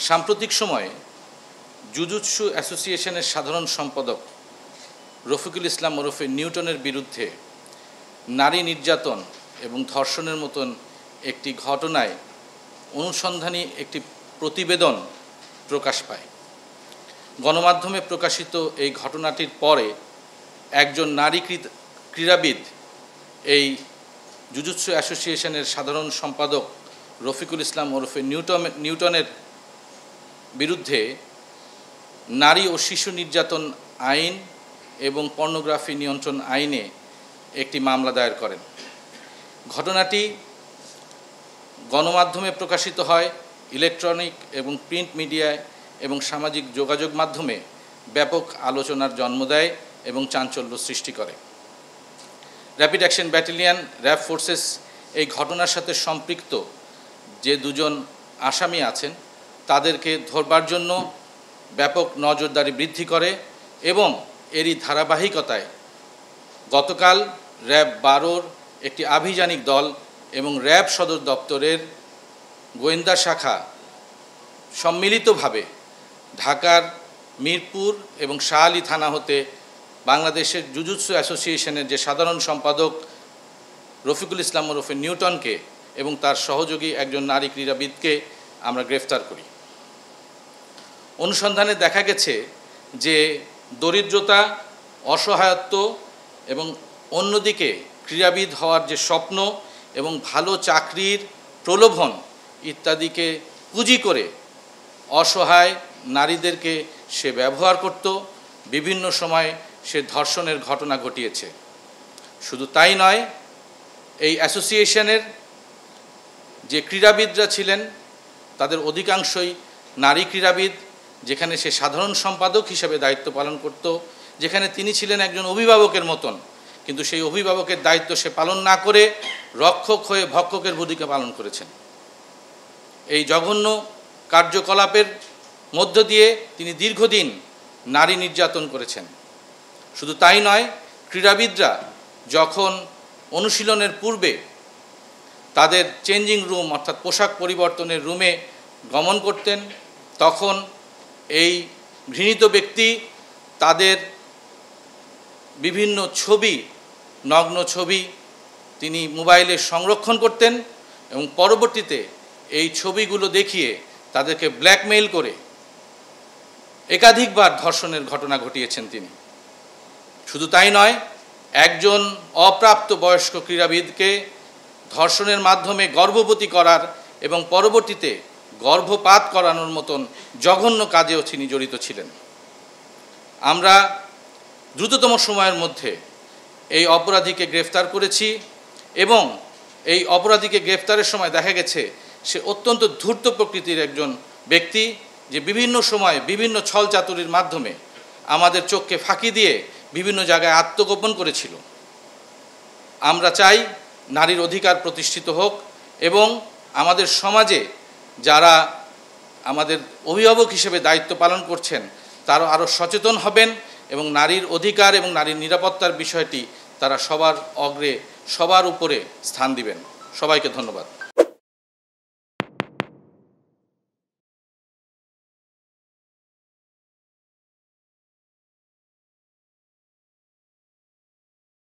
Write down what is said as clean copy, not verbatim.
সাম্প্রতিক সময়ে জুজুৎসু অ্যাসোসিয়েশনের সাধারণ সম্পাদক রফিকুল ইসলাম ওরফে নিউটনের বিরুদ্ধে নারী নির্যাতন এবং ধর্ষণের মতন একটি ঘটনায় অনুসন্ধানী একটি প্রতিবেদন প্রকাশ পায়। গণমাধ্যমে প্রকাশিত এই ঘটনাটির পরে একজন নারী ক্রীড়াবিদ এই জুজুৎসু অ্যাসোসিয়েশনের সাধারণ সম্পাদক রফিকুল ইসলাম ওরফে নিউটনের বিরুদ্ধে নারী ও শিশু নির্যাতন আইন এবং পর্নোগ্রাফি নিয়ন্ত্রণ আইনে একটি মামলা দায়ের করেন। ঘটনাটি গণমাধ্যমে প্রকাশিত হয়, ইলেকট্রনিক এবং প্রিন্ট মিডিয়ায় এবং সামাজিক যোগাযোগ মাধ্যমে ব্যাপক আলোচনার জন্ম দেয় এবং চাঞ্চল্য সৃষ্টি করে। Rapid action battalion RAB forces এই ঘটনার সাথে সম্পৃক্ত যে দুজন আসামি আছেন তাদেরকে ধরবার জন্য ব্যাপক নজরদারি বৃদ্ধি করে এবং এরই ধারাবাহিকতায় গতকাল র্যাব 12-র একটি আভিযানিক দল এবং র্যাব সদর দপ্তরের গোয়েন্দা শাখা সম্মিলিতভাবে ঢাকার মিরপুর এবং শাহআলী থানা হতে বাংলাদেশের জুজুৎসু অ্যাসোসিয়েশনের যে সাধারণ সম্পাদক রফিকুল ইসলাম ওরফে নিউটনকে এবং তার সহযোগী একজন নারী ক্রীড়াবিদকে আমরা গ্রেফতার করি। অনুসন্ধানে দেখা গেছে যে দরিদ্রতা, অসহায়ত্ব এবং অন্যদিকে ক্রীড়াবিদ হওয়ার যে স্বপ্ন এবং ভালো চাকরির প্রলোভন ইত্যাদিকে পুঁজি করে অসহায় নারীদেরকে সে ব্যবহার করত, বিভিন্ন সময় সে ধর্ষণের ঘটনা ঘটিয়েছে। শুধু তাই নয়, এই অ্যাসোসিয়েশনের যে ক্রীড়াবিদরা ছিলেন তাদের অধিকাংশই নারী ক্রীড়াবিদ, যেখানে সে সাধারণ সম্পাদক হিসেবে দায়িত্ব পালন করত, যেখানে তিনি ছিলেন একজন অভিভাবকের মতন, কিন্তু সেই অভিভাবকের দায়িত্ব সে পালন না করে রক্ষক হয়ে ভক্ষকের ভূমিকা পালন করেছেন। এই জঘন্য কার্যকলাপের মধ্য দিয়ে তিনি দীর্ঘদিন নারী নির্যাতন করেছেন। শুধু তাই নয়, ক্রীড়াবিদরা যখন অনুশীলনের পূর্বে তাদের চেঞ্জিং রুম অর্থাৎ পোশাক পরিবর্তনের রুমে গমন করতেন, তখন এই ঘৃণিত ব্যক্তি তাদের বিভিন্ন ছবি, নগ্ন ছবি তিনি মোবাইলে সংরক্ষণ করতেন এবং পরবর্তীতে এই ছবিগুলো দেখিয়ে তাদেরকে ব্ল্যাকমেইল করে একাধিকবার ধর্ষণের ঘটনা ঘটিয়েছেন তিনি। শুধু তাই নয়, একজন অপ্রাপ্ত বয়স্ক ক্রীড়াবিদকে ধর্ষণের মাধ্যমে গর্ভবতী করার এবং পরবর্তীতে গর্ভপাত করানোর মতন জঘন্য কাজেও তিনি জড়িত ছিলেন। আমরা দ্রুততম সময়ের মধ্যে এই অপরাধীকে গ্রেফতার করেছি এবং এই অপরাধীকে গ্রেফতারের সময় দেখা গেছে সে অত্যন্ত ধূর্ত প্রকৃতির একজন ব্যক্তি, যে বিভিন্ন সময় বিভিন্ন ছলচাতুরির মাধ্যমে আমাদের চোখকে ফাঁকি দিয়ে বিভিন্ন জায়গায় আত্মগোপন করেছিল। আমরা চাই নারীর অধিকার প্রতিষ্ঠিত হোক এবং আমাদের সমাজে যারা আমাদের অভিভাবক হিসেবে দায়িত্ব পালন করছেন তারা আরও সচেতন হবেন এবং নারীর অধিকার এবং নারীর নিরাপত্তার বিষয়টি তারা সবার অগ্রে, সবার উপরে স্থান দিবেন। সবাইকে ধন্যবাদ।